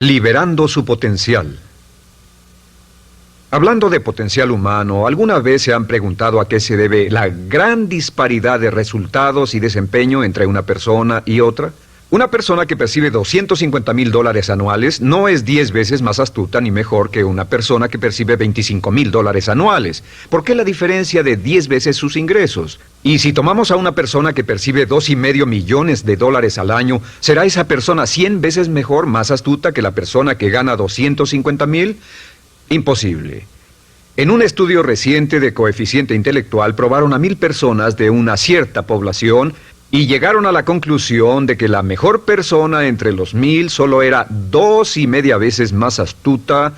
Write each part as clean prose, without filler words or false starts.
Liberando su potencial. Hablando de potencial humano, ¿alguna vez se han preguntado a qué se debe la gran disparidad de resultados y desempeño entre una persona y otra? Una persona que percibe $250,000 anuales no es 10 veces más astuta ni mejor que una persona que percibe $25,000 anuales. ¿Por qué la diferencia de 10 veces sus ingresos? Y si tomamos a una persona que percibe $2,5 millones al año, ¿será esa persona 100 veces mejor, más astuta que la persona que gana $250,000? Imposible. En un estudio reciente de coeficiente intelectual probaron a 1,000 personas de una cierta población y llegaron a la conclusión de que la mejor persona entre los 1,000 solo era 2,5 veces más astuta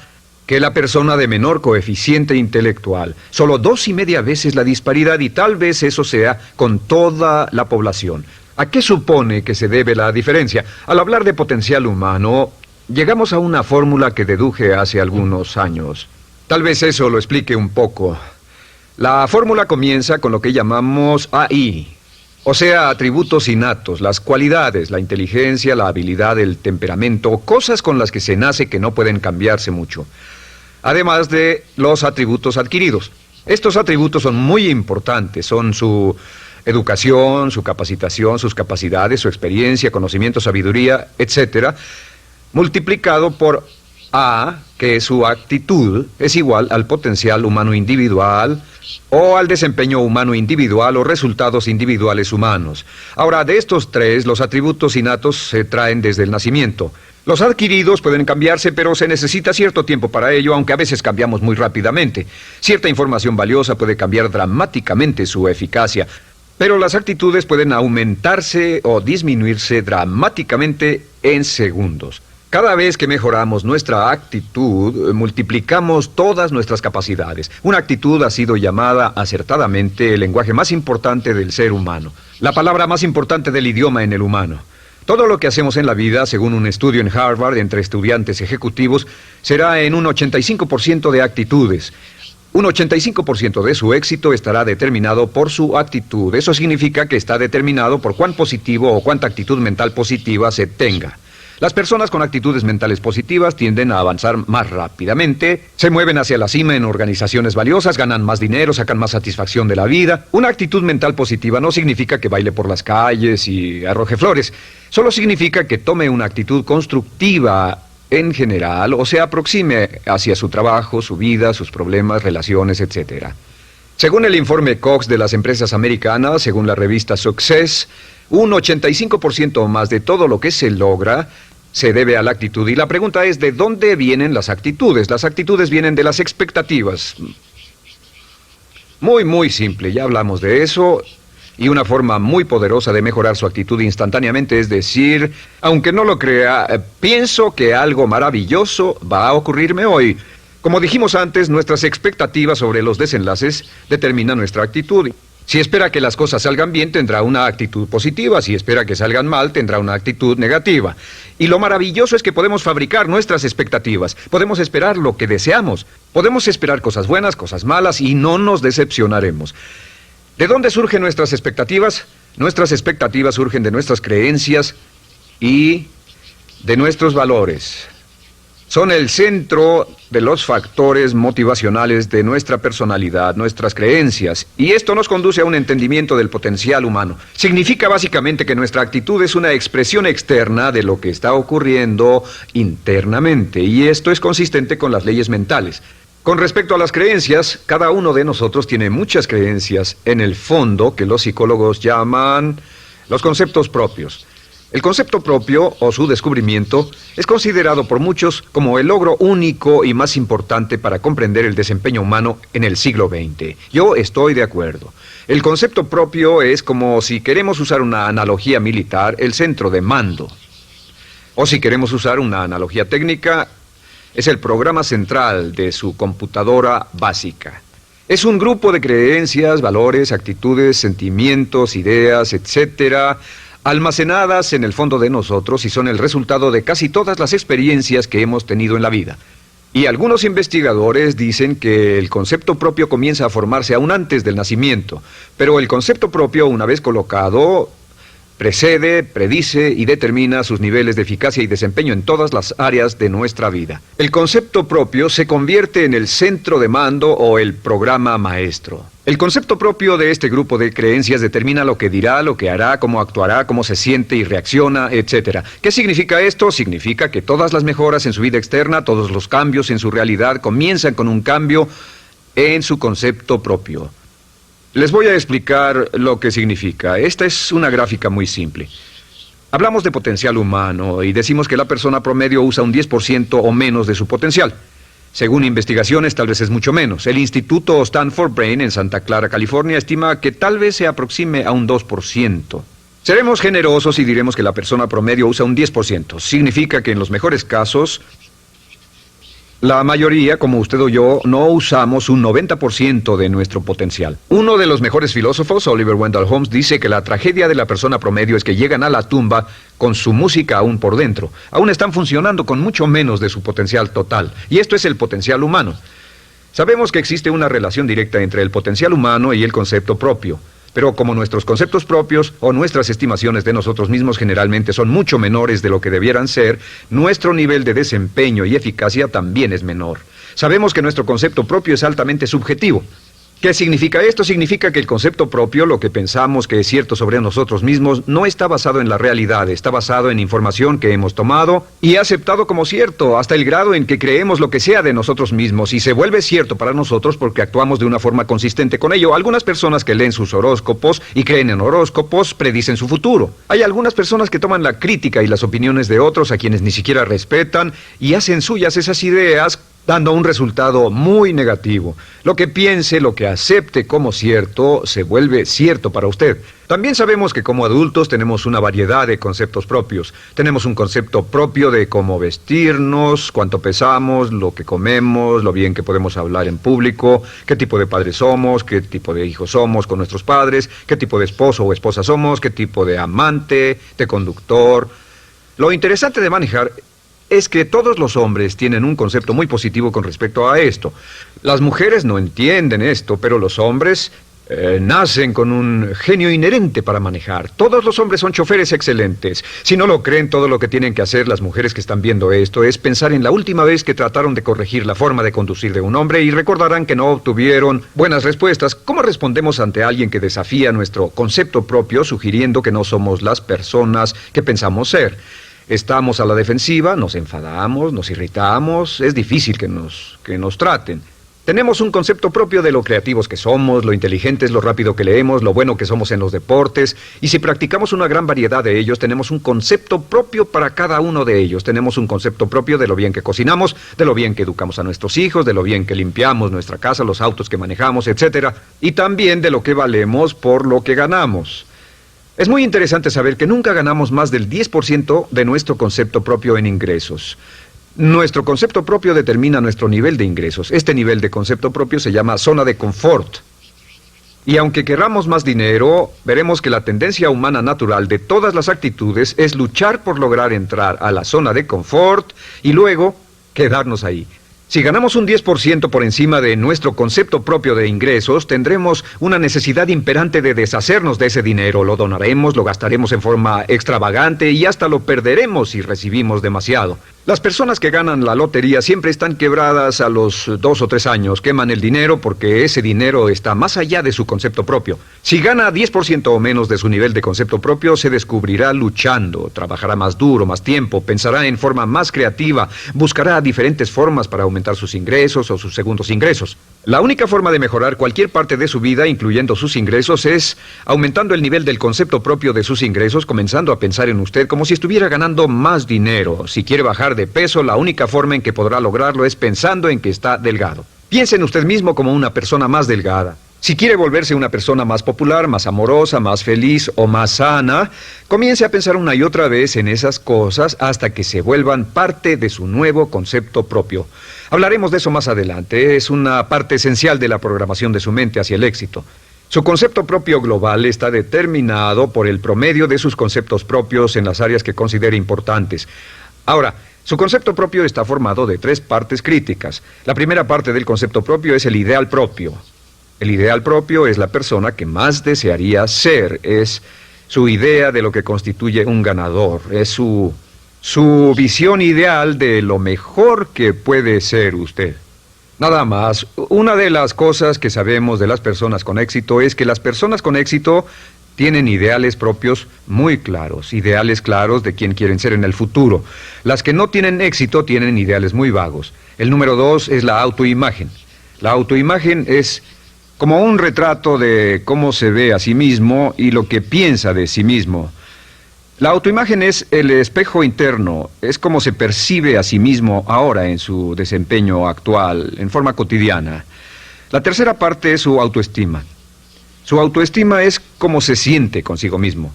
que la persona de menor coeficiente intelectual. Solo 2,5 veces la disparidad, y tal vez eso sea con toda la población. ¿A qué supone que se debe la diferencia? Al hablar de potencial humano, llegamos a una fórmula que deduje hace algunos años. Tal vez eso lo explique un poco. La fórmula comienza con lo que llamamos AI. O sea, atributos innatos, las cualidades, la inteligencia, la habilidad, el temperamento, cosas con las que se nace que no pueden cambiarse mucho. Además de los atributos adquiridos. Estos atributos son muy importantes, son su educación, su capacitación, sus capacidades, su experiencia, conocimiento, sabiduría, etc., multiplicado por A, que es su actitud, es igual al potencial humano individual o al desempeño humano individual o resultados individuales humanos. Ahora, de estos tres, los atributos innatos se traen desde el nacimiento. Los adquiridos pueden cambiarse, pero se necesita cierto tiempo para ello, aunque a veces cambiamos muy rápidamente. Cierta información valiosa puede cambiar dramáticamente su eficacia, pero las actitudes pueden aumentarse o disminuirse dramáticamente en segundos. Cada vez que mejoramos nuestra actitud, multiplicamos todas nuestras capacidades. Una actitud ha sido llamada acertadamente el lenguaje más importante del ser humano, la palabra más importante del idioma en el humano. Todo lo que hacemos en la vida, según un estudio en Harvard entre estudiantes ejecutivos, será en un 85% de actitudes. Un 85% de su éxito estará determinado por su actitud. Eso significa que está determinado por cuán positivo o cuánta actitud mental positiva se tenga. Las personas con actitudes mentales positivas tienden a avanzar más rápidamente, se mueven hacia la cima en organizaciones valiosas, ganan más dinero, sacan más satisfacción de la vida. Una actitud mental positiva no significa que baile por las calles y arroje flores. Solo significa que tome una actitud constructiva en general o se aproxime hacia su trabajo, su vida, sus problemas, relaciones, etc. Según el informe Cox de las empresas americanas, según la revista Success, un 85% más de todo lo que se logra se debe a la actitud. Y la pregunta es, ¿de dónde vienen las actitudes? Las actitudes vienen de las expectativas. Muy simple, ya hablamos de eso. Y una forma muy poderosa de mejorar su actitud instantáneamente es decir, aunque no lo crea, pienso que algo maravilloso va a ocurrirme hoy. Como dijimos antes, nuestras expectativas sobre los desenlaces determinan nuestra actitud. Si espera que las cosas salgan bien, tendrá una actitud positiva. Si espera que salgan mal, tendrá una actitud negativa. Y lo maravilloso es que podemos fabricar nuestras expectativas. Podemos esperar lo que deseamos. Podemos esperar cosas buenas, cosas malas, y no nos decepcionaremos. ¿De dónde surgen nuestras expectativas? Nuestras expectativas surgen de nuestras creencias y de nuestros valores. Son el centro de los factores motivacionales de nuestra personalidad, nuestras creencias. Y esto nos conduce a un entendimiento del potencial humano. Significa básicamente que nuestra actitud es una expresión externa de lo que está ocurriendo internamente. Y esto es consistente con las leyes mentales. Con respecto a las creencias, cada uno de nosotros tiene muchas creencias en el fondo que los psicólogos llaman los conceptos propios. El concepto propio, o su descubrimiento, es considerado por muchos como el logro único y más importante para comprender el desempeño humano en el siglo XX. Yo estoy de acuerdo. El concepto propio es como, si queremos usar una analogía militar, el centro de mando. O si queremos usar una analogía técnica, es el programa central de su computadora básica. Es un grupo de creencias, valores, actitudes, sentimientos, ideas, etcétera, almacenadas en el fondo de nosotros y son el resultado de casi todas las experiencias que hemos tenido en la vida. Y algunos investigadores dicen que el concepto propio comienza a formarse aún antes del nacimiento, pero el concepto propio, una vez colocado, Precede, predice y determina sus niveles de eficacia y desempeño en todas las áreas de nuestra vida. El concepto propio se convierte en el centro de mando o el programa maestro. El concepto propio de este grupo de creencias determina lo que dirá, lo que hará, cómo actuará, cómo se siente y reacciona, etc. ¿Qué significa esto? Significa que todas las mejoras en su vida externa, todos los cambios en su realidad comienzan con un cambio en su concepto propio. Les voy a explicar lo que significa. Esta es una gráfica muy simple. Hablamos de potencial humano y decimos que la persona promedio usa un 10% o menos de su potencial. Según investigaciones, tal vez es mucho menos. El Instituto Stanford Brain en Santa Clara, California, estima que tal vez se aproxime a un 2%. Seremos generosos y diremos que la persona promedio usa un 10%. Significa que en los mejores casos, la mayoría, como usted o yo, no usamos un 90% de nuestro potencial. Uno de los mejores filósofos, Oliver Wendell Holmes, dice que la tragedia de la persona promedio es que llegan a la tumba con su música aún por dentro. Aún están funcionando con mucho menos de su potencial total. Y esto es el potencial humano. Sabemos que existe una relación directa entre el potencial humano y el concepto propio. Pero como nuestros conceptos propios o nuestras estimaciones de nosotros mismos generalmente son mucho menores de lo que debieran ser, nuestro nivel de desempeño y eficacia también es menor. Sabemos que nuestro concepto propio es altamente subjetivo. ¿Qué significa esto? Significa que el concepto propio, lo que pensamos que es cierto sobre nosotros mismos, no está basado en la realidad, está basado en información que hemos tomado y aceptado como cierto, hasta el grado en que creemos lo que sea de nosotros mismos y se vuelve cierto para nosotros porque actuamos de una forma consistente con ello. Algunas personas que leen sus horóscopos y creen en horóscopos predicen su futuro. Hay algunas personas que toman la crítica y las opiniones de otros a quienes ni siquiera respetan y hacen suyas esas ideas, dando un resultado muy negativo. Lo que piense, lo que acepte como cierto, se vuelve cierto para usted. También sabemos que como adultos tenemos una variedad de conceptos propios. Tenemos un concepto propio de cómo vestirnos, cuánto pesamos, lo que comemos, lo bien que podemos hablar en público, qué tipo de padres somos, qué tipo de hijos somos con nuestros padres, qué tipo de esposo o esposa somos, qué tipo de amante, de conductor. Lo interesante de manejar es que todos los hombres tienen un concepto muy positivo con respecto a esto. Las mujeres no entienden esto, pero los hombres nacen con un genio inherente para manejar. Todos los hombres son choferes excelentes. Si no lo creen, todo lo que tienen que hacer las mujeres que están viendo esto es pensar en la última vez que trataron de corregir la forma de conducir de un hombre y recordarán que no obtuvieron buenas respuestas. ¿Cómo respondemos ante alguien que desafía nuestro concepto propio, sugiriendo que no somos las personas que pensamos ser? Estamos a la defensiva, nos enfadamos, nos irritamos, es difícil que nos traten. Tenemos un concepto propio de lo creativos que somos, lo inteligentes, lo rápido que leemos, lo bueno que somos en los deportes, y si practicamos una gran variedad de ellos, tenemos un concepto propio para cada uno de ellos. Tenemos un concepto propio de lo bien que cocinamos, de lo bien que educamos a nuestros hijos, de lo bien que limpiamos nuestra casa, los autos que manejamos, etc. Y también de lo que valemos por lo que ganamos. Es muy interesante saber que nunca ganamos más del 10% de nuestro concepto propio en ingresos. Nuestro concepto propio determina nuestro nivel de ingresos. Este nivel de concepto propio se llama zona de confort. Y aunque queramos más dinero, veremos que la tendencia humana natural de todas las actitudes es luchar por lograr entrar a la zona de confort y luego quedarnos ahí. Si ganamos un 10% por encima de nuestro concepto propio de ingresos, tendremos una necesidad imperante de deshacernos de ese dinero. Lo donaremos, lo gastaremos en forma extravagante y hasta lo perderemos si recibimos demasiado. Las personas que ganan la lotería siempre están quebradas a los 2 o 3 años. Queman el dinero porque ese dinero está más allá de su concepto propio. Si gana 10% o menos de su nivel de concepto propio, se descubrirá luchando, trabajará más duro, más tiempo, pensará en forma más creativa, buscará diferentes formas para aumentar sus ingresos o sus segundos ingresos. La única forma de mejorar cualquier parte de su vida, incluyendo sus ingresos, es aumentando el nivel del concepto propio de sus ingresos, comenzando a pensar en usted como si estuviera ganando más dinero. Si quiere bajar de peso, la única forma en que podrá lograrlo es pensando en que está delgado. Piense en usted mismo como una persona más delgada. Si quiere volverse una persona más popular, más amorosa, más feliz o más sana, comience a pensar una y otra vez en esas cosas hasta que se vuelvan parte de su nuevo concepto propio. Hablaremos de eso más adelante. Es una parte esencial de la programación de su mente hacia el éxito. Su concepto propio global está determinado por el promedio de sus conceptos propios en las áreas que considere importantes. Ahora, su concepto propio está formado de 3 partes críticas. La primera parte del concepto propio es el ideal propio. El ideal propio es la persona que más desearía ser, es su idea de lo que constituye un ganador, es su visión ideal de lo mejor que puede ser usted. Nada más, una de las cosas que sabemos de las personas con éxito es que las personas con éxito tienen ideales propios muy claros, ideales claros de quién quieren ser en el futuro. Las que no tienen éxito tienen ideales muy vagos. El número 2 es la autoimagen. La autoimagen es como un retrato de cómo se ve a sí mismo y lo que piensa de sí mismo. La autoimagen es el espejo interno, es como se percibe a sí mismo ahora en su desempeño actual, en forma cotidiana. La tercera parte es su autoestima. Su autoestima es cómo se siente consigo mismo.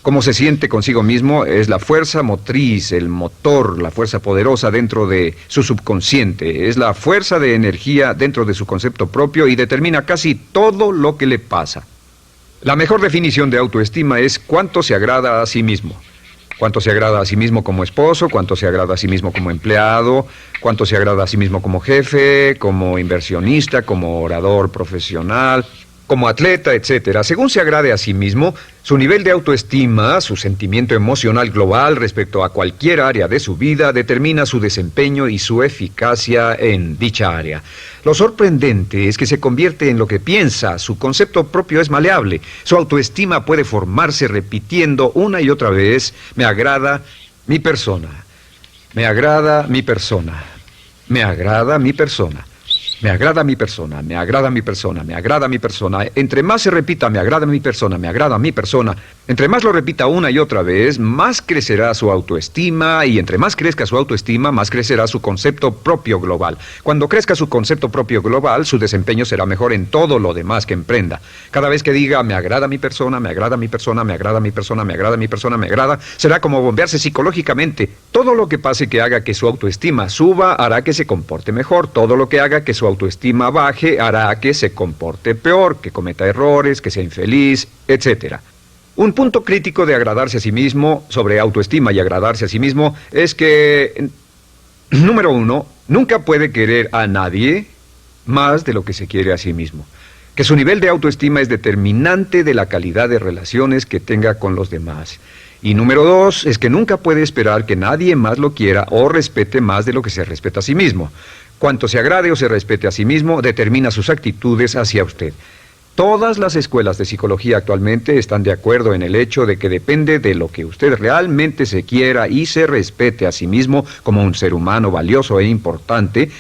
Cómo se siente consigo mismo es la fuerza motriz, el motor, la fuerza poderosa dentro de su subconsciente. Es la fuerza de energía dentro de su concepto propio y determina casi todo lo que le pasa. La mejor definición de autoestima es cuánto se agrada a sí mismo. Cuánto se agrada a sí mismo como esposo, cuánto se agrada a sí mismo como empleado, cuánto se agrada a sí mismo como jefe, como inversionista, como orador profesional, como atleta, etcétera. Según se agrade a sí mismo, su nivel de autoestima, su sentimiento emocional global respecto a cualquier área de su vida, determina su desempeño y su eficacia en dicha área. Lo sorprendente es que se convierte en lo que piensa, su concepto propio es maleable, su autoestima puede formarse repitiendo una y otra vez, me agrada mi persona, me agrada mi persona, me agrada mi persona. Me agrada mi persona, me agrada mi persona, me agrada mi persona. Entre más se repita, me agrada mi persona, me agrada mi persona, entre más lo repita una y otra vez, más crecerá su autoestima y entre más crezca su autoestima, más crecerá su concepto propio global. Cuando crezca su concepto propio global, su desempeño será mejor en todo lo demás que emprenda. Cada vez que diga, me agrada mi persona, me agrada mi persona, me agrada mi persona, me agrada mi persona, me agrada, será como bombearse psicológicamente. Todo lo que pase que haga que su autoestima suba, hará que se comporte mejor. Todo lo que haga que su autoestima baje hará que se comporte peor, que cometa errores, que sea infeliz, etc. Un punto crítico de agradarse a sí mismo, sobre autoestima y agradarse a sí mismo, es que, número 1, nunca puede querer a nadie más de lo que se quiere a sí mismo. Que su nivel de autoestima es determinante de la calidad de relaciones que tenga con los demás. Y número 2, es que nunca puede esperar que nadie más lo quiera o respete más de lo que se respeta a sí mismo. Cuanto se agrade o se respete a sí mismo, determina sus actitudes hacia usted. Todas las escuelas de psicología actualmente están de acuerdo en el hecho de que depende de lo que usted realmente se quiera y se respete a sí mismo como un ser humano valioso e importante,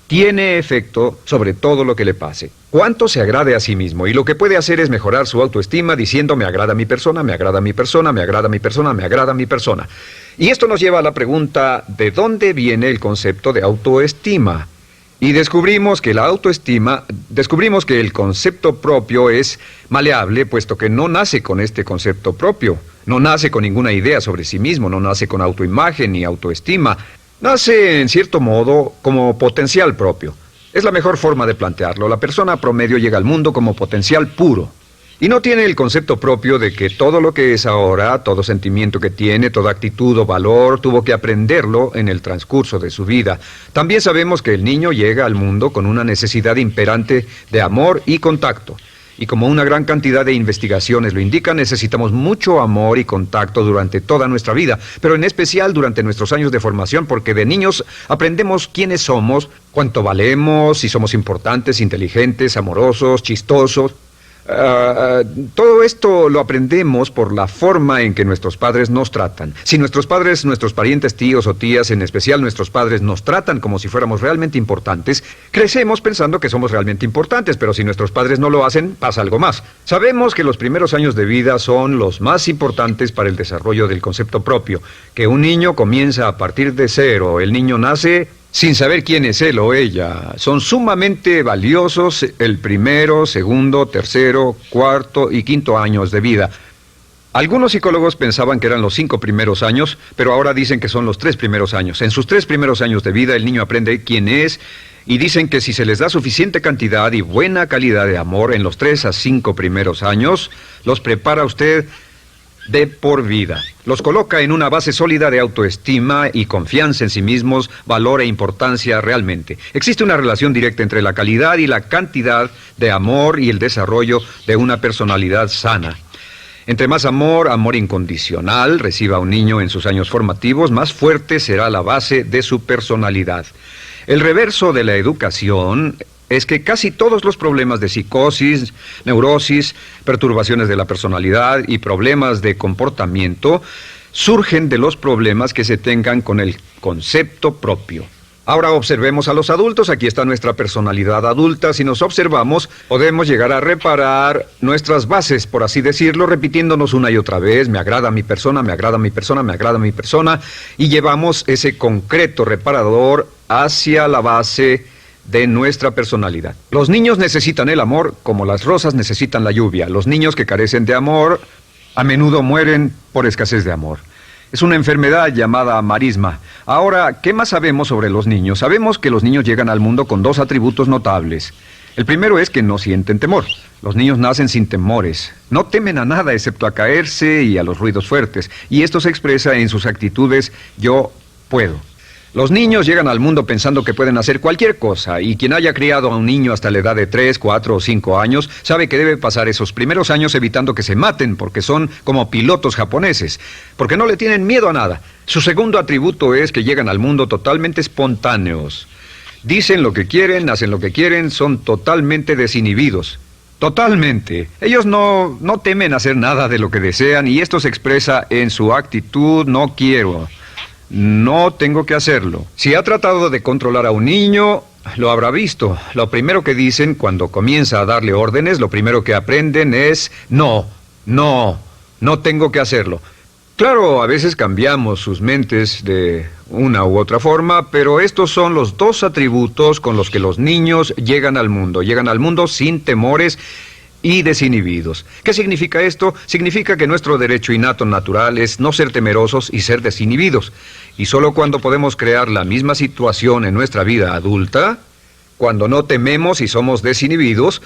tiene efecto sobre todo lo que le pase. Cuánto se agrade a sí mismo, y lo que puede hacer es mejorar su autoestima diciendo me agrada mi persona, me agrada mi persona, me agrada mi persona, me agrada mi persona. Y esto nos lleva a la pregunta, ¿de dónde viene el concepto de autoestima? Y descubrimos que el concepto propio es maleable, puesto que no nace con este concepto propio, no nace con ninguna idea sobre sí mismo, no nace con autoimagen ni autoestima, nace en cierto modo como potencial propio. Es la mejor forma de plantearlo. La persona promedio llega al mundo como potencial puro. Y no tiene el concepto propio de que todo lo que es ahora, todo sentimiento que tiene, toda actitud o valor, tuvo que aprenderlo en el transcurso de su vida. También sabemos que el niño llega al mundo con una necesidad imperante de amor y contacto. Y como una gran cantidad de investigaciones lo indican, necesitamos mucho amor y contacto durante toda nuestra vida, pero en especial durante nuestros años de formación, porque de niños aprendemos quiénes somos, cuánto valemos, si somos importantes, inteligentes, amorosos, chistosos. Todo esto lo aprendemos por la forma en que nuestros padres nos tratan. Si nuestros padres, nuestros parientes, tíos o tías, en especial nuestros padres, nos tratan como si fuéramos realmente importantes, crecemos pensando que somos realmente importantes, pero si nuestros padres no lo hacen, pasa algo más. Sabemos que los primeros años de vida son los más importantes para el desarrollo del concepto propio, que un niño comienza a partir de cero. El niño nace sin saber quién es él o ella. Son sumamente valiosos el primero, segundo, tercero, cuarto y quinto años de vida. Algunos psicólogos pensaban que eran los 5 primeros años, pero ahora dicen que son los 3 primeros años. En sus 3 primeros años de vida el niño aprende quién es y dicen que si se les da suficiente cantidad y buena calidad de amor en los 3 a 5 primeros años, los prepara usted de por vida. Los coloca en una base sólida de autoestima y confianza en sí mismos, valor e importancia realmente. Existe una relación directa entre la calidad y la cantidad de amor y el desarrollo de una personalidad sana. Entre más amor, amor incondicional, reciba un niño en sus años formativos, más fuerte será la base de su personalidad. El reverso de la educación es que casi todos los problemas de psicosis, neurosis, perturbaciones de la personalidad y problemas de comportamiento surgen de los problemas que se tengan con el concepto propio. Ahora observemos a los adultos. Aquí está nuestra personalidad adulta. Si nos observamos, podemos llegar a reparar nuestras bases, por así decirlo, repitiéndonos una y otra vez: me agrada mi persona, me agrada mi persona, me agrada mi persona, y llevamos ese concreto reparador hacia la base de nuestra personalidad. Los niños necesitan el amor como las rosas necesitan la lluvia. Los niños que carecen de amor a menudo mueren por escasez de amor. Es una enfermedad llamada marisma. Ahora, ¿qué más sabemos sobre los niños? Sabemos que los niños llegan al mundo con dos atributos notables. El primero es que no sienten temor. Los niños nacen sin temores. No temen a nada excepto a caerse y a los ruidos fuertes. Y esto se expresa en sus actitudes: yo puedo. Los niños llegan al mundo pensando que pueden hacer cualquier cosa, y quien haya criado a un niño hasta la edad de 3, 4 o 5 años sabe que debe pasar esos primeros años evitando que se maten, porque son como pilotos japoneses, porque no le tienen miedo a nada. Su segundo atributo es que llegan al mundo totalmente espontáneos. Dicen lo que quieren, hacen lo que quieren, son totalmente desinhibidos. Totalmente. Ellos no temen hacer nada de lo que desean, y esto se expresa en su actitud: no quiero. No tengo que hacerlo. Si ha tratado de controlar a un niño, lo habrá visto. Lo primero que dicen cuando comienza a darle órdenes, lo primero que aprenden es: no tengo que hacerlo. Claro, a veces cambiamos sus mentes de una u otra forma, pero estos son los dos atributos con los que los niños llegan al mundo. Llegan al mundo sin temores y desinhibidos. ¿Qué significa esto? Significa que nuestro derecho innato natural es no ser temerosos y ser desinhibidos. Y solo cuando podemos crear la misma situación en nuestra vida adulta, cuando no tememos y somos desinhibidos,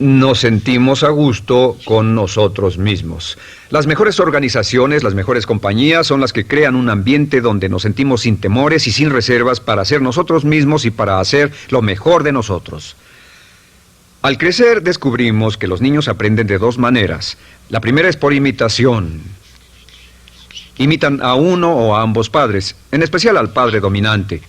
nos sentimos a gusto con nosotros mismos. Las mejores organizaciones, las mejores compañías son las que crean un ambiente donde nos sentimos sin temores y sin reservas para ser nosotros mismos y para hacer lo mejor de nosotros. Al crecer descubrimos que los niños aprenden de dos maneras. La primera es por imitación. Imitan a uno o a ambos padres, en especial al padre dominante.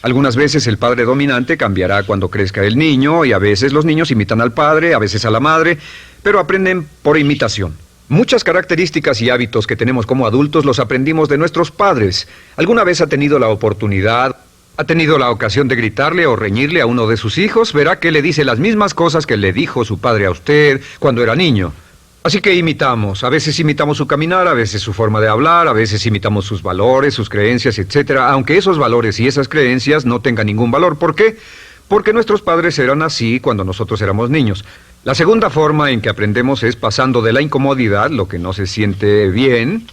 Algunas veces el padre dominante cambiará cuando crezca el niño, y a veces los niños imitan al padre, a veces a la madre, pero aprenden por imitación. Muchas características y hábitos que tenemos como adultos los aprendimos de nuestros padres. ¿Alguna vez ha tenido la oportunidad, ha tenido la ocasión de gritarle o reñirle a uno de sus hijos? Verá que le dice las mismas cosas que le dijo su padre a usted cuando era niño. Así que imitamos. A veces imitamos su caminar, a veces su forma de hablar, a veces imitamos sus valores, sus creencias, etcétera, aunque esos valores y esas creencias no tengan ningún valor. ¿Por qué? Porque nuestros padres eran así cuando nosotros éramos niños. La segunda forma en que aprendemos es pasando de la incomodidad, lo que no se siente bien,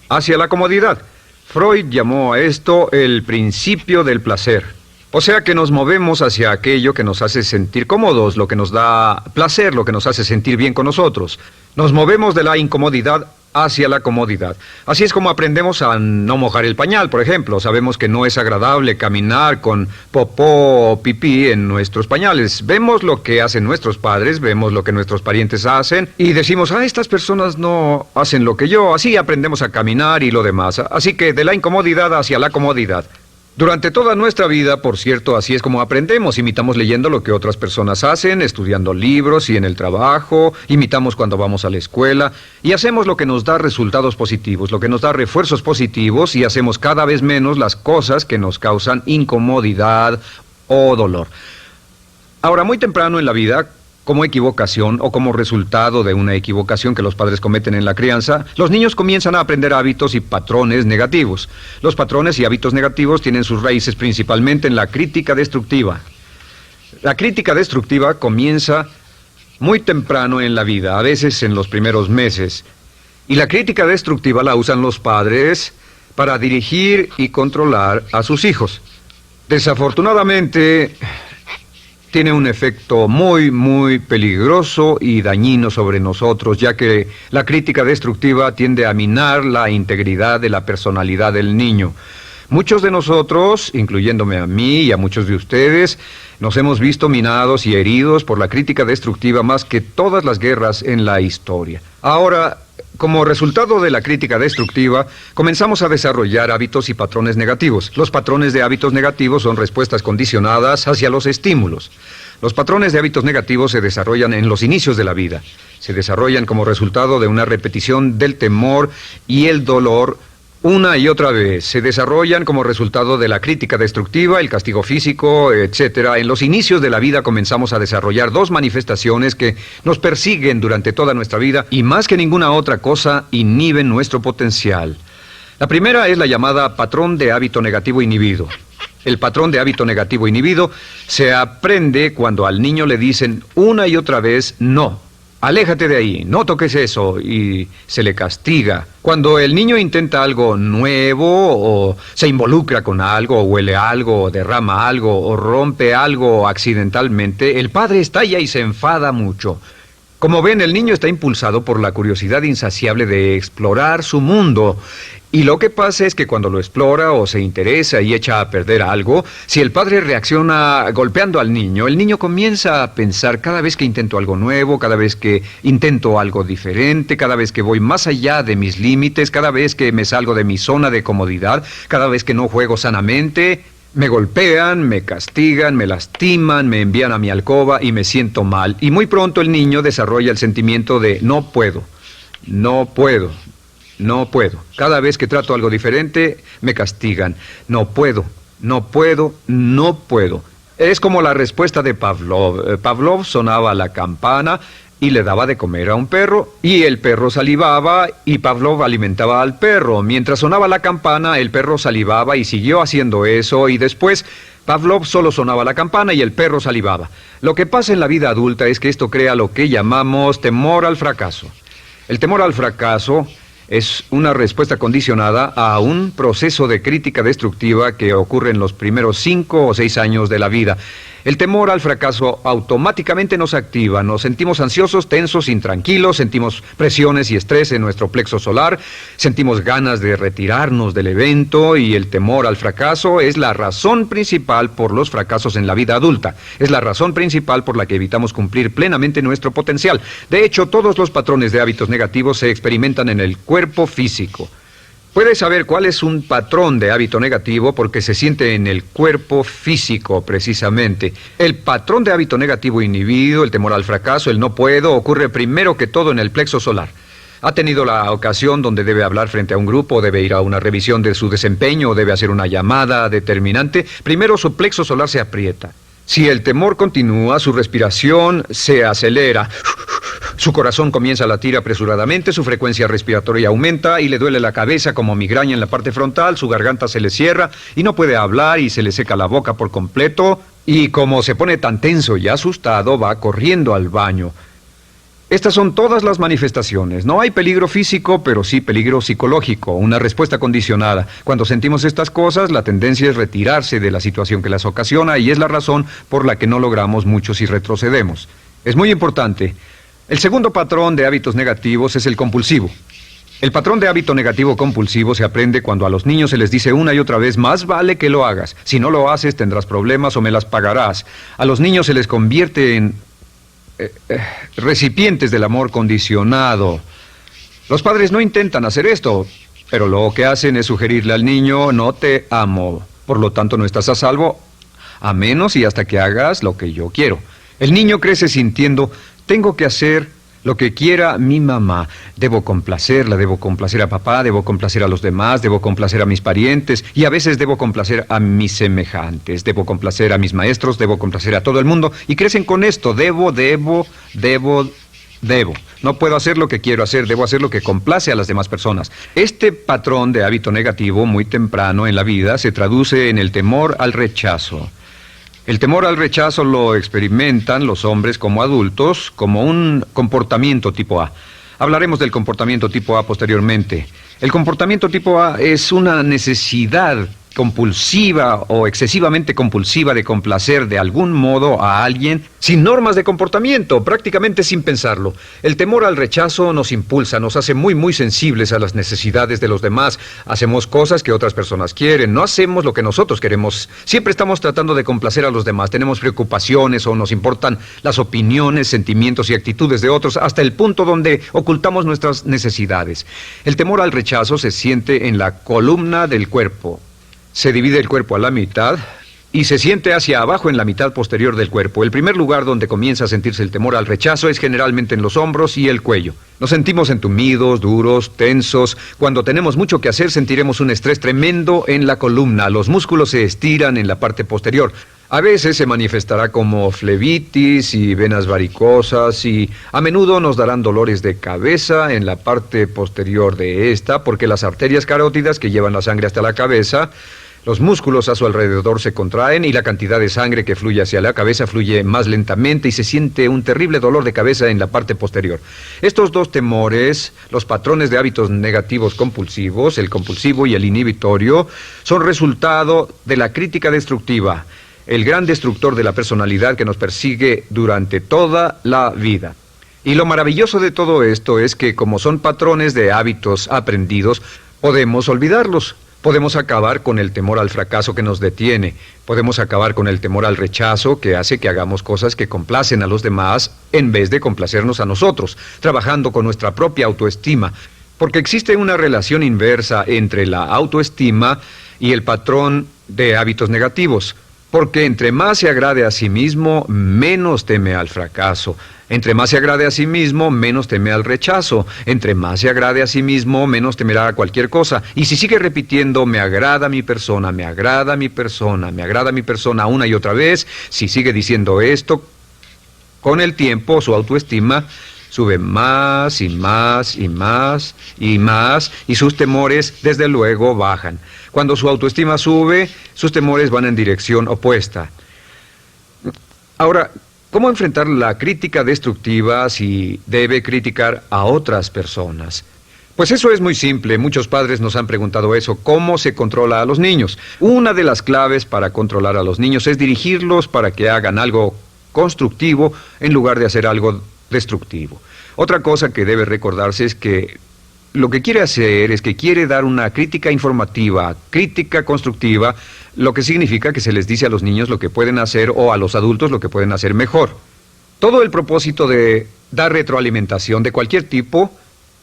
hacia la comodidad. Freud llamó a esto el principio del placer. O sea que nos movemos hacia aquello que nos hace sentir cómodos, lo que nos da placer, lo que nos hace sentir bien con nosotros. Nos movemos de la incomodidad hacia la comodidad. Así es como aprendemos a no mojar el pañal, por ejemplo. Sabemos que no es agradable caminar con popó o pipí en nuestros pañales. Vemos lo que hacen nuestros padres, vemos lo que nuestros parientes hacen y decimos: estas personas no hacen lo que yo. Así aprendemos a caminar y lo demás. Así que de la incomodidad hacia la comodidad. Durante toda nuestra vida, por cierto, así es como aprendemos. Imitamos leyendo lo que otras personas hacen, estudiando libros y en el trabajo, imitamos cuando vamos a la escuela, y hacemos lo que nos da resultados positivos, lo que nos da refuerzos positivos, y hacemos cada vez menos las cosas que nos causan incomodidad o dolor. Ahora, muy temprano en la vida, como equivocación o como resultado de una equivocación que los padres cometen en la crianza, los niños comienzan a aprender hábitos y patrones negativos. Los patrones y hábitos negativos tienen sus raíces principalmente en la crítica destructiva. La crítica destructiva comienza muy temprano en la vida, a veces en los primeros meses. Y la crítica destructiva la usan los padres para dirigir y controlar a sus hijos. Desafortunadamente, tiene un efecto muy peligroso y dañino sobre nosotros, ya que la crítica destructiva tiende a minar la integridad de la personalidad del niño. Muchos de nosotros, incluyéndome a mí y a muchos de ustedes, nos hemos visto minados y heridos por la crítica destructiva más que todas las guerras en la historia. Ahora, como resultado de la crítica destructiva, comenzamos a desarrollar hábitos y patrones negativos. Los patrones de hábitos negativos son respuestas condicionadas hacia los estímulos. Los patrones de hábitos negativos se desarrollan en los inicios de la vida. Se desarrollan como resultado de una repetición del temor y el dolor una y otra vez. Se desarrollan como resultado de la crítica destructiva, el castigo físico, etc. En los inicios de la vida comenzamos a desarrollar dos manifestaciones que nos persiguen durante toda nuestra vida y más que ninguna otra cosa inhiben nuestro potencial. La primera es la llamada patrón de hábito negativo inhibido. El patrón de hábito negativo inhibido se aprende cuando al niño le dicen una y otra vez no. Aléjate de ahí, no toques eso, y se le castiga. Cuando el niño intenta algo nuevo, o se involucra con algo, o huele algo, o derrama algo, o rompe algo accidentalmente, el padre estalla y se enfada mucho. Como ven, el niño está impulsado por la curiosidad insaciable de explorar su mundo. Y lo que pasa es que cuando lo explora o se interesa y echa a perder algo, si el padre reacciona golpeando al niño, el niño comienza a pensar cada vez que intento algo nuevo, cada vez que intento algo diferente, cada vez que voy más allá de mis límites, cada vez que me salgo de mi zona de comodidad, cada vez que no juego sanamente, me golpean, me castigan, me lastiman, me envían a mi alcoba y me siento mal. Y muy pronto el niño desarrolla el sentimiento de no puedo, no puedo. No puedo. Cada vez que trato algo diferente, me castigan. No puedo, no puedo, no puedo. Es como la respuesta de Pavlov. Pavlov sonaba la campana y le daba de comer a un perro, y el perro salivaba, y Pavlov alimentaba al perro. Mientras sonaba la campana, el perro salivaba y siguió haciendo eso, y después Pavlov solo sonaba la campana y el perro salivaba. Lo que pasa en la vida adulta es que esto crea lo que llamamos temor al fracaso. El temor al fracaso es una respuesta condicionada a un proceso de crítica destructiva que ocurre en los primeros 5 o 6 años de la vida. El temor al fracaso automáticamente nos activa, nos sentimos ansiosos, tensos, intranquilos, sentimos presiones y estrés en nuestro plexo solar, sentimos ganas de retirarnos del evento, y el temor al fracaso es la razón principal por los fracasos en la vida adulta. Es la razón principal por la que evitamos cumplir plenamente nuestro potencial. De hecho, todos los patrones de hábitos negativos se experimentan en el cuerpo físico. Puedes saber cuál es un patrón de hábito negativo porque se siente en el cuerpo físico, precisamente. El patrón de hábito negativo inhibido, el temor al fracaso, el no puedo, ocurre primero que todo en el plexo solar. ¿Ha tenido la ocasión donde debe hablar frente a un grupo, debe ir a una revisión de su desempeño o debe hacer una llamada determinante? Primero su plexo solar se aprieta. Si el temor continúa, su respiración se acelera. Su corazón comienza a latir apresuradamente, su frecuencia respiratoria aumenta y le duele la cabeza como migraña en la parte frontal, su garganta se le cierra y no puede hablar y se le seca la boca por completo, y como se pone tan tenso y asustado, va corriendo al baño. Estas son todas las manifestaciones. No hay peligro físico, pero sí peligro psicológico, una respuesta condicionada. Cuando sentimos estas cosas, la tendencia es retirarse de la situación que las ocasiona, y es la razón por la que no logramos mucho si retrocedemos. Es muy importante. El segundo patrón de hábitos negativos es el compulsivo. El patrón de hábito negativo compulsivo se aprende cuando a los niños se les dice una y otra vez: más vale que lo hagas. Si no lo haces, tendrás problemas o me las pagarás. A los niños se les convierte en recipientes del amor condicionado. Los padres no intentan hacer esto, pero lo que hacen es sugerirle al niño: no te amo, por lo tanto no estás a salvo, a menos y hasta que hagas lo que yo quiero. El niño crece sintiendo: tengo que hacer lo que quiera mi mamá. Debo complacerla, debo complacer a papá, debo complacer a los demás, debo complacer a mis parientes, y a veces debo complacer a mis semejantes, debo complacer a mis maestros, debo complacer a todo el mundo, y crecen con esto: debo. No puedo hacer lo que quiero hacer, debo hacer lo que complace a las demás personas. Este patrón de hábito negativo muy temprano en la vida se traduce en el temor al rechazo. El temor al rechazo lo experimentan los hombres como adultos como un comportamiento tipo A. Hablaremos del comportamiento tipo A posteriormente. El comportamiento tipo A es una necesidad compulsiva o excesivamente compulsiva de complacer de algún modo a alguien sin normas de comportamiento, prácticamente sin pensarlo. El temor al rechazo nos impulsa, nos hace muy sensibles a las necesidades de los demás. Hacemos cosas que otras personas quieren, no hacemos lo que nosotros queremos. Siempre estamos tratando de complacer a los demás. Tenemos preocupaciones o nos importan las opiniones, sentimientos y actitudes de otros hasta el punto donde ocultamos nuestras necesidades. El temor al rechazo se siente en la columna del cuerpo. Se divide el cuerpo a la mitad y se siente hacia abajo en la mitad posterior del cuerpo. El primer lugar donde comienza a sentirse el temor al rechazo es generalmente en los hombros y el cuello. Nos sentimos entumidos, duros, tensos. Cuando tenemos mucho que hacer sentiremos un estrés tremendo en la columna. Los músculos se estiran en la parte posterior. A veces se manifestará como flebitis y venas varicosas y a menudo nos darán dolores de cabeza en la parte posterior de esta porque las arterias carótidas que llevan la sangre hasta la cabeza, los músculos a su alrededor se contraen y la cantidad de sangre que fluye hacia la cabeza fluye más lentamente y se siente un terrible dolor de cabeza en la parte posterior. Estos dos temores, los patrones de hábitos negativos compulsivos, el compulsivo y el inhibitorio, son resultado de la crítica destructiva, el gran destructor de la personalidad que nos persigue durante toda la vida. Y lo maravilloso de todo esto es que como son patrones de hábitos aprendidos, podemos olvidarlos. Podemos acabar con el temor al fracaso que nos detiene. Podemos acabar con el temor al rechazo que hace que hagamos cosas que complacen a los demás en vez de complacernos a nosotros, trabajando con nuestra propia autoestima. Porque existe una relación inversa entre la autoestima y el patrón de hábitos negativos. Porque entre más se agrade a sí mismo, menos teme al fracaso. Entre más se agrade a sí mismo, menos teme al rechazo. Entre más se agrade a sí mismo, menos temerá a cualquier cosa. Y si sigue repitiendo, me agrada mi persona, me agrada mi persona, me agrada mi persona una y otra vez, si sigue diciendo esto, con el tiempo su autoestima sube más y más y más y más y sus temores desde luego bajan. Cuando su autoestima sube, sus temores van en dirección opuesta. Ahora, ¿cómo enfrentar la crítica destructiva si debe criticar a otras personas? Pues eso es muy simple. Muchos padres nos han preguntado eso. ¿Cómo se controla a los niños? Una de las claves para controlar a los niños es dirigirlos para que hagan algo constructivo en lugar de hacer algo destructivo. Otra cosa que debe recordarse es que lo que quiere hacer es que quiere dar una crítica informativa, crítica constructiva, lo que significa que se les dice a los niños lo que pueden hacer o a los adultos lo que pueden hacer mejor. Todo el propósito de dar retroalimentación de cualquier tipo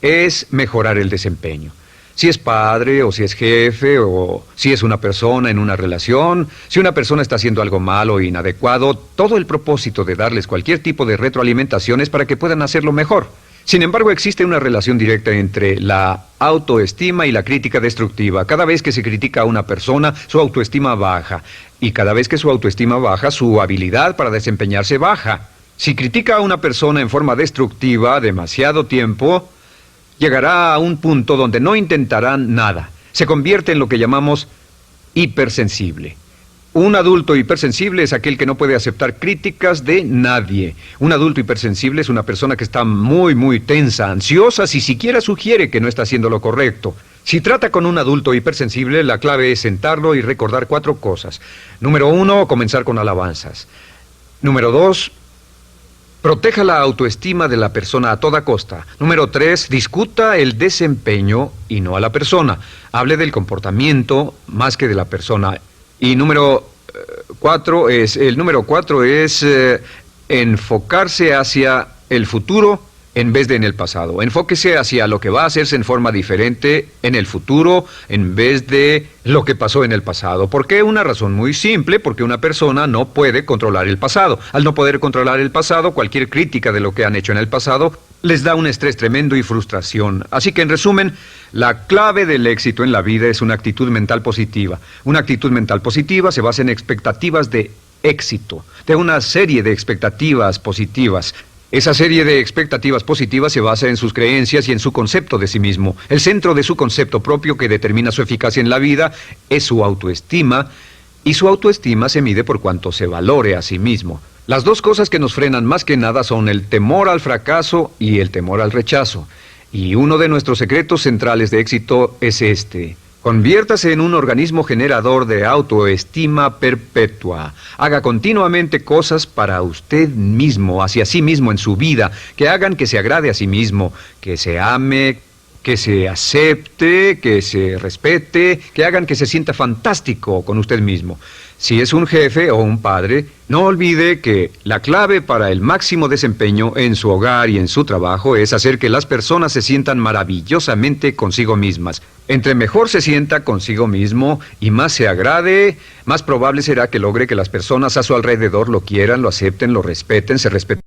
es mejorar el desempeño. Si es padre o si es jefe o si es una persona en una relación, si una persona está haciendo algo malo o inadecuado, todo el propósito de darles cualquier tipo de retroalimentación es para que puedan hacerlo mejor. Sin embargo, existe una relación directa entre la autoestima y la crítica destructiva. Cada vez que se critica a una persona, su autoestima baja. Y cada vez que su autoestima baja, su habilidad para desempeñarse baja. Si critica a una persona en forma destructiva demasiado tiempo, llegará a un punto donde no intentarán nada. Se convierte en lo que llamamos hipersensible. Un adulto hipersensible es aquel que no puede aceptar críticas de nadie. Un adulto hipersensible es una persona que está muy tensa, ansiosa, si siquiera sugiere que no está haciendo lo correcto. Si trata con un adulto hipersensible, la clave es sentarlo y recordar 4 cosas. Número 1, comenzar con alabanzas. Número 2, proteja la autoestima de la persona a toda costa. Número 3, discuta el desempeño y no a la persona. Hable del comportamiento más que de la persona. Y número 4 es enfocarse hacia el futuro en vez de en el pasado. Enfóquese hacia lo que va a hacerse en forma diferente en el futuro en vez de lo que pasó en el pasado. ¿Por qué? Una razón muy simple, porque una persona no puede controlar el pasado. Al no poder controlar el pasado, cualquier crítica de lo que han hecho en el pasado les da un estrés tremendo y frustración. Así que, en resumen, la clave del éxito en la vida es una actitud mental positiva. Una actitud mental positiva se basa en expectativas de éxito, de una serie de expectativas positivas. Esa serie de expectativas positivas se basa en sus creencias y en su concepto de sí mismo. El centro de su concepto propio que determina su eficacia en la vida es su autoestima, y su autoestima se mide por cuanto se valore a sí mismo. Las dos cosas que nos frenan más que nada son el temor al fracaso y el temor al rechazo. Y uno de nuestros secretos centrales de éxito es este: Conviértase en un organismo generador de autoestima perpetua. Haga continuamente cosas para usted mismo, hacia sí mismo en su vida, que hagan que se agrade a sí mismo, que se ame, que se acepte, que se respete, que hagan que se sienta fantástico con usted mismo. Si es un jefe o un padre, no olvide que la clave para el máximo desempeño en su hogar y en su trabajo es hacer que las personas se sientan maravillosamente consigo mismas. Entre mejor se sienta consigo mismo y más se agrade, más probable será que logre que las personas a su alrededor lo quieran, lo acepten, lo respeten, se respeten.